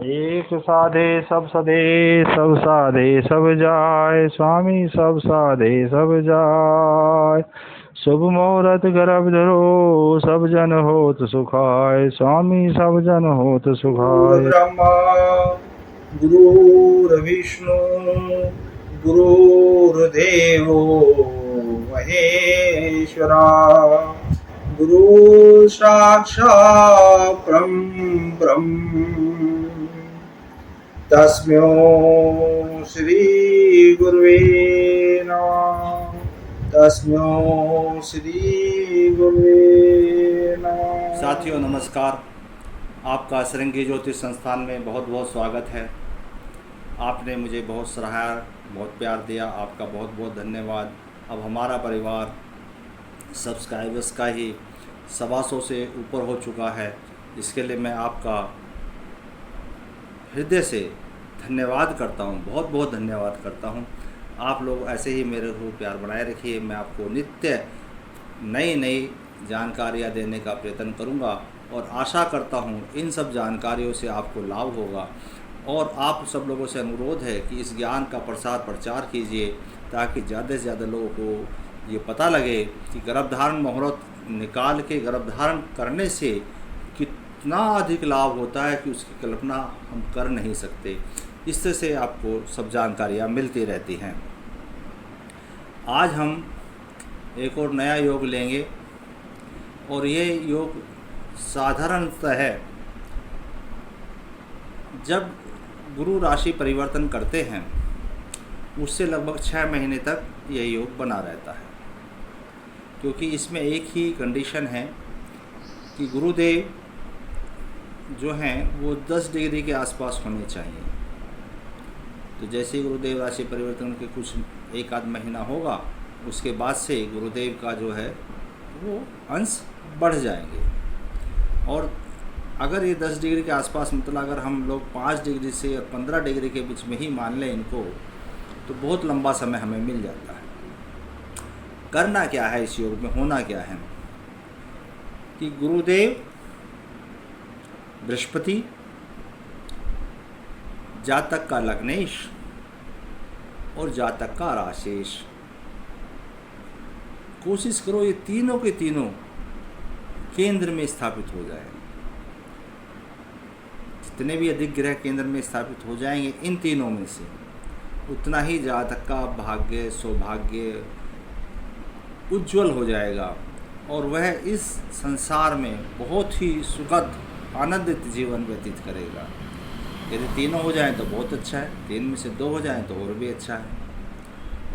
एक साधे सब सधे, सब साधे सब जाय, स्वामी सब साधे सब जाय। शुभ मुहूर्त गर्भ धरो, सब जन होत सुखाय, स्वामी सब जन होत सुखाय। गुरुर्ब्रह्मा गुरुर्विष्णु गुरुर्देवो महेश्वरा, गुरु साक्षात् ब्रह्म तस्मै श्री गुरुवे नमः। तस्मै श्री गुरुवे नमः। साथियों नमस्कार। आपका सरंगी ज्योतिष संस्थान में बहुत बहुत स्वागत है। आपने मुझे बहुत सराहा, बहुत प्यार दिया, आपका बहुत बहुत धन्यवाद। अब हमारा परिवार सब्सक्राइबर्स का ही 125 से ऊपर हो चुका है। इसके लिए मैं आपका हृदय से धन्यवाद करता हूँ, बहुत बहुत धन्यवाद करता हूँ। आप लोग ऐसे ही मेरे को प्यार बनाए रखिए। मैं आपको नित्य नई नई जानकारियाँ देने का प्रयत्न करूँगा और आशा करता हूँ इन सब जानकारियों से आपको लाभ होगा। और आप सब लोगों से अनुरोध है कि इस ज्ञान का प्रचार कीजिए ताकि ज़्यादा से ज़्यादा लोगों को ये पता लगे कि गर्भधारण मुहूर्त निकाल के गर्भधारण करने से कितना अधिक लाभ होता है कि उसकी कल्पना हम कर नहीं सकते। इस तरह से आपको सब जानकारियाँ मिलती रहती हैं। आज हम एक और नया योग लेंगे और ये योग साधारणतः है जब गुरु राशि परिवर्तन करते हैं उससे लगभग 6 महीने तक यह योग बना रहता है, क्योंकि इसमें एक ही कंडीशन है कि गुरुदेव जो हैं वो 10 डिग्री के आसपास होने चाहिए। तो जैसे ही गुरुदेव राशि परिवर्तन के कुछ एक आध महीना होगा उसके बाद से गुरुदेव का जो है वो अंश बढ़ जाएंगे। और अगर ये 10 डिग्री के आसपास, मतलब अगर हम लोग 5 डिग्री से और 15 डिग्री के बीच में ही मान लें इनको, तो बहुत लंबा समय हमें मिल जाता है। करना क्या है इस योग में, होना क्या है कि गुरुदेव बृहस्पति, जातक का लग्नेश और जातक का राशेश, कोशिश करो ये तीनों के तीनों केंद्र में स्थापित हो जाए। जितने भी अधिक ग्रह केंद्र में स्थापित हो जाएंगे इन तीनों में से, उतना ही जातक का भाग्य सौभाग्य उज्जवल हो जाएगा और वह इस संसार में बहुत ही सुखद आनंदित जीवन व्यतीत करेगा। यदि तीनों हो जाएं तो बहुत अच्छा है, 3 में से 2 हो जाएं तो और भी अच्छा है,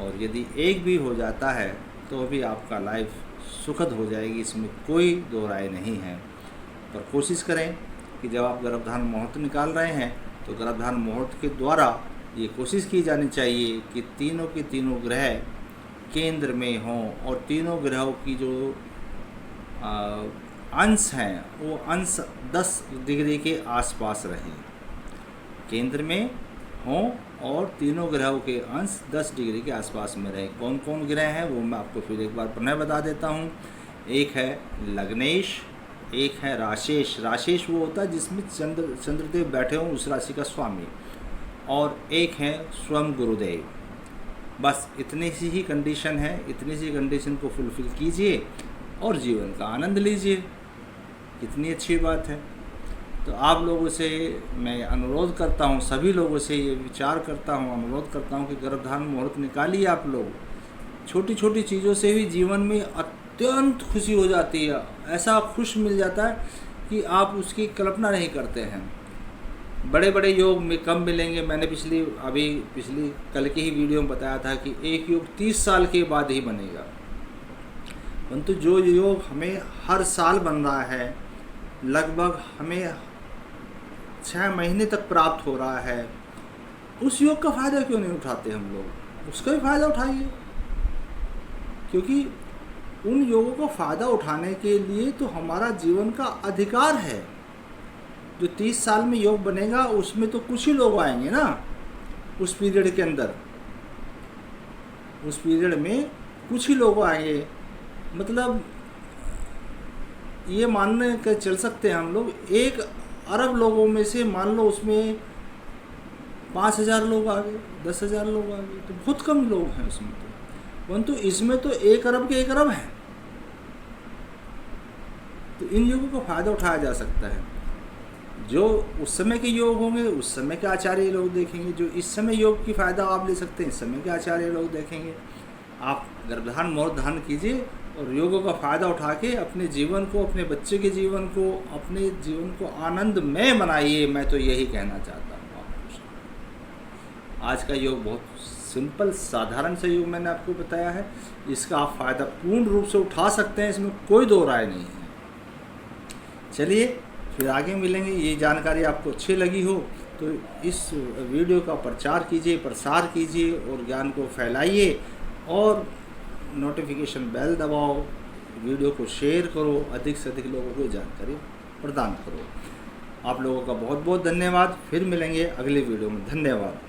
और यदि एक भी हो जाता है तो भी आपका लाइफ सुखद हो जाएगी, इसमें कोई दो राय नहीं है। पर कोशिश करें कि जब आप गर्भधारण मुहूर्त निकाल रहे हैं तो गर्भधारण मुहूर्त के द्वारा ये कोशिश की जानी चाहिए कि तीनों के तीनों ग्रह केंद्र में हों और तीनों ग्रहों की जो अंश हैं वो अंश 10 डिग्री के आसपास रहें, केंद्र में हों और तीनों ग्रहों के अंश 10 डिग्री के आसपास में रहें। कौन कौन ग्रह हैं वो मैं आपको फिर एक बार पुनः बता देता हूँ। एक है लग्नेश, एक है राशेश। राशेश वो होता है जिसमें चंद्रदेव बैठे हों, उस राशि का स्वामी, और एक है स्वयं गुरुदेव। बस इतनी सी ही कंडीशन है, इतनी सी कंडीशन को फुलफिल कीजिए और जीवन का आनंद लीजिए। कितनी अच्छी बात है। तो आप लोगों से मैं अनुरोध करता हूँ, सभी लोगों से ये विचार करता हूँ, अनुरोध करता हूँ कि गर्भधारण मुहूर्त निकालिए। आप लोग छोटी छोटी चीज़ों से भी जीवन में अत्यंत खुशी हो जाती है, ऐसा खुश मिल जाता है कि आप उसकी कल्पना नहीं करते हैं। बड़े बड़े योग में कम मिलेंगे। मैंने पिछली कल की ही वीडियो में बताया था कि एक योग 30 साल के बाद ही बनेगा, परंतु जो योग हमें हर साल बन रहा है, लगभग हमें 6 महीने तक प्राप्त हो रहा है, उस योग का फ़ायदा क्यों नहीं उठाते हम लोग? उसका भी फ़ायदा उठाइए, क्योंकि उन योगों का फ़ायदा उठाने के लिए तो हमारा जीवन का अधिकार है। जो 30 साल में योग बनेगा उसमें तो कुछ ही लोग आएंगे ना, उस पीरियड के अंदर, उस पीरियड में कुछ ही लोग आएंगे। मतलब ये मानने के चल सकते हैं हम लोग, एक अरब लोगों में से मान लो उसमें 5,000 लोग आ गए, 10,000 लोग आ गए, तो बहुत कम लोग हैं उसमें। तो परंतु इसमें तो 1 अरब के 1 अरब हैं। तो इन योगों का फ़ायदा उठाया जा सकता है। जो उस समय के योग होंगे उस समय के आचार्य लोग देखेंगे, जो इस समय योग की फ़ायदा आप ले सकते हैं इस समय के आचार्य लोग देखेंगे। आप गर्भधारण मुहूर्त धारण कीजिए और योगों का फ़ायदा उठा के अपने जीवन को, अपने बच्चे के जीवन को, अपने जीवन को आनंदमय बनाइए। मैं तो यही कहना चाहता हूँ आपको। आज का योग बहुत सिंपल साधारण सा योग मैंने आपको बताया है, इसका आप फ़ायदा पूर्ण रूप से उठा सकते हैं, इसमें कोई दो राय नहीं है। चलिए फिर आगे मिलेंगे। ये जानकारी आपको अच्छी लगी हो तो इस वीडियो का प्रचार कीजिए, प्रसार कीजिए और ज्ञान को फैलाइए और नोटिफिकेशन बेल दबाओ, वीडियो को शेयर करो, अधिक से अधिक लोगों को जानकारी प्रदान करो। आप लोगों का बहुत बहुत धन्यवाद। फिर मिलेंगे अगले वीडियो में। धन्यवाद।